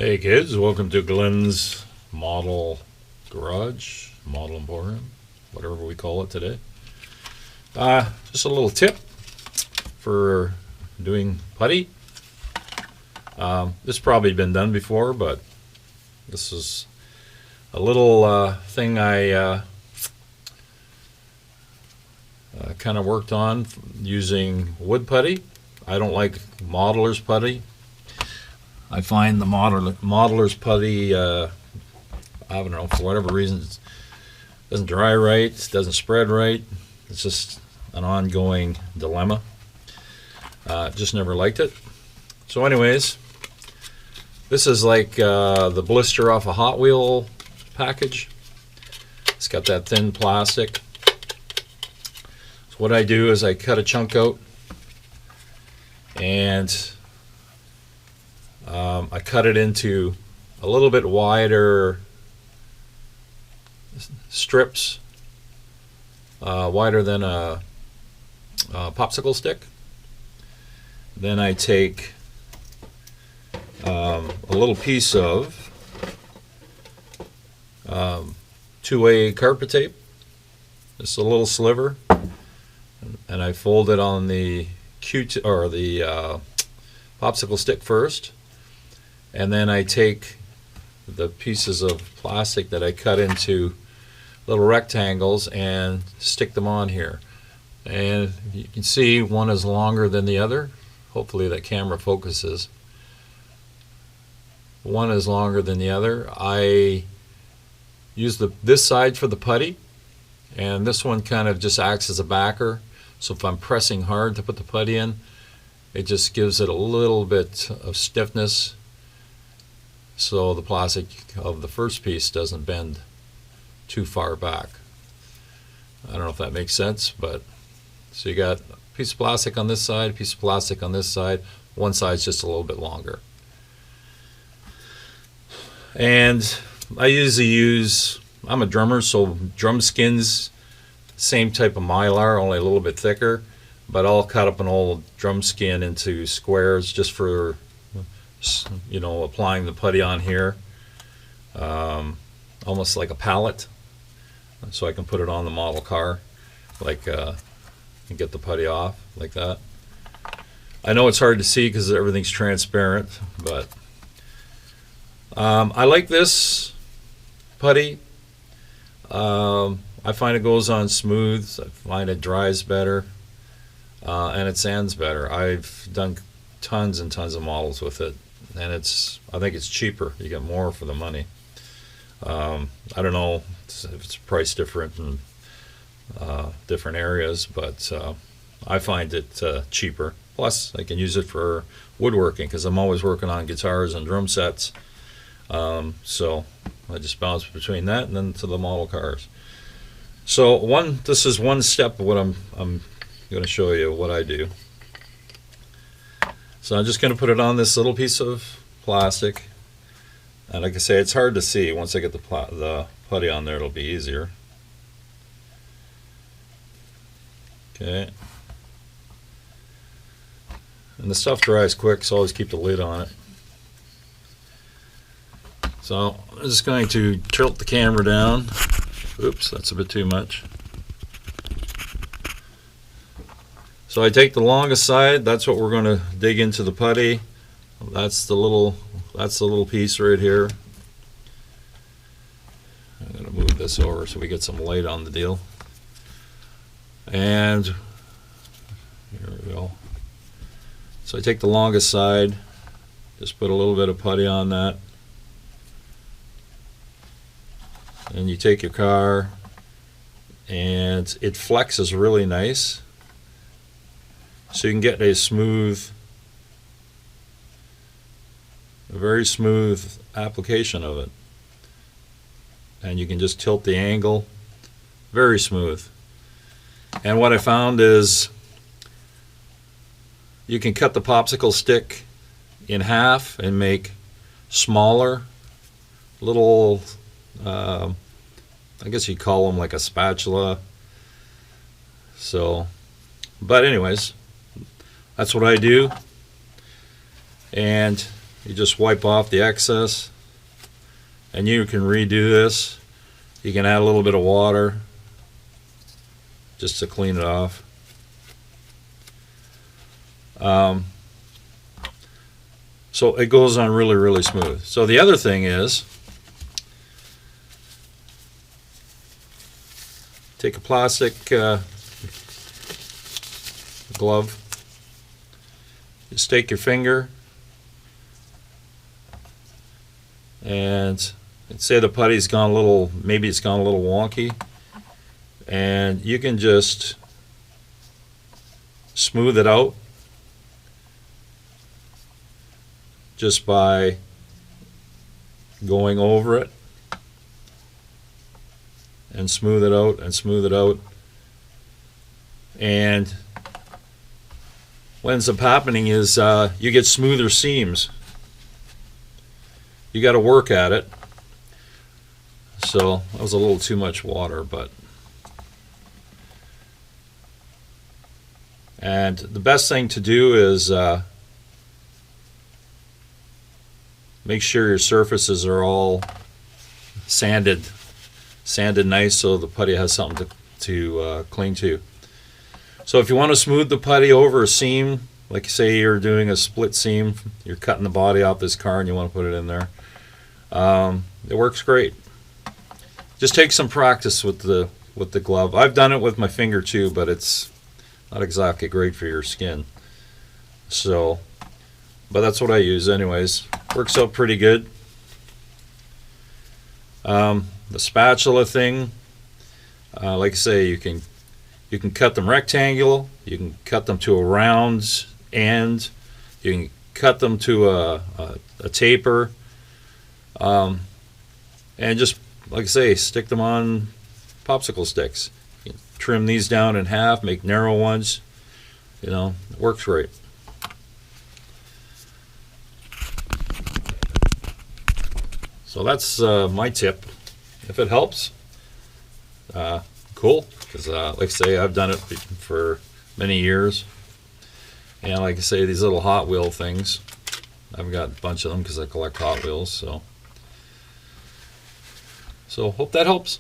Hey kids, welcome to Glen's Model Garage, Model Emporium, whatever we call it today. Just a little tip for doing putty. This probably been done before, but this is a little thing I kind of worked on using wood putty. I don't like modeler's putty. I find the modeler's putty, I don't know, for whatever reason, it doesn't dry right, it doesn't spread right. It's just an ongoing dilemma. Just never liked it. So anyways, this is like the blister off a Hot Wheel package. It's got that thin plastic. So what I do is I cut a chunk out and I cut it into a little bit wider strips, wider than a popsicle stick. Then I take a little piece of 2A carpet tape, just a little sliver, and I fold it on the popsicle stick first. And then I take the pieces of plastic that I cut into little rectangles and stick them on here. And you can see one is longer than the other. Hopefully that camera focuses. One is longer than the other. I use this side for the putty, and this one kind of just acts as a backer. So if I'm pressing hard to put the putty in, it just gives it a little bit of stiffness, so the plastic of the first piece doesn't bend too far back. I don't know if that makes sense, but so you got a piece of plastic on this side, a piece of plastic on this side. One side's just a little bit longer. And I usually use, I'm a drummer, so drum skins, same type of mylar, only a little bit thicker, but I'll cut up an old drum skin into squares just for, you know, applying the putty on here, almost like a palette, so I can put it on the model car, like and get the putty off like that. I know it's hard to see because everything's transparent, but I like this putty. I find it goes on smooth. I find it dries better, and it sands better. I've done tons and tons of models with it, and I think it's cheaper. You get more for the money. I don't know if it's priced different in different areas, but I find it cheaper. Plus, I can use it for woodworking because I'm always working on guitars and drum sets. So I just bounce between that and then to the model cars. So this is one step of what I'm going to show you what I do. So I'm just going to put it on this little piece of plastic, and like I say, it's hard to see. Once I get the putty on there, it'll be easier. Okay. And the stuff dries quick, so always keep the lid on it. So I'm just going to tilt the camera down. Oops, that's a bit too much. So I take the longest side. That's what we're going to dig into the putty. That's the little piece right here. I'm going to move this over so we get some light on the deal. And here we go. So I take the longest side, just put a little bit of putty on that. And you take your car, and it flexes really nice. So you can get a very smooth application of it. And you can just tilt the angle, very smooth. And what I found is you can cut the popsicle stick in half and make smaller little, I guess you call them like a spatula. So, but anyways, that's what I do. And you just wipe off the excess, and you can redo this. You can add a little bit of water just to clean it off. So it goes on really, really smooth. So the other thing is, take a plastic glove, you stake your finger, and say the putty's gone a little, maybe it's gone a little wonky, and you can just smooth it out just by going over it and smooth it out and smooth it out. And what ends up happening is you get smoother seams. You got to work at it. So that was a little too much water, but and the best thing to do is make sure your surfaces are all sanded nice, so the putty has something to cling to. So if you want to smooth the putty over a seam, like say you're doing a split seam, you're cutting the body off this car and you want to put it in there, it works great. Just take some practice with the glove. I've done it with my finger too, but it's not exactly great for your skin. So, but that's what I use anyways. Works out pretty good. The spatula thing, like I say, you can cut them rectangular, you can cut them to a round end, you can cut them to a taper, and just like I say, stick them on popsicle sticks. You can trim these down in half, make narrow ones. You know, it works great. So that's my tip. If it helps, cool. Because like I say, I've done it for many years. And like I say, these little Hot Wheel things, I've got a bunch of them because I collect Hot Wheels. So hope that helps.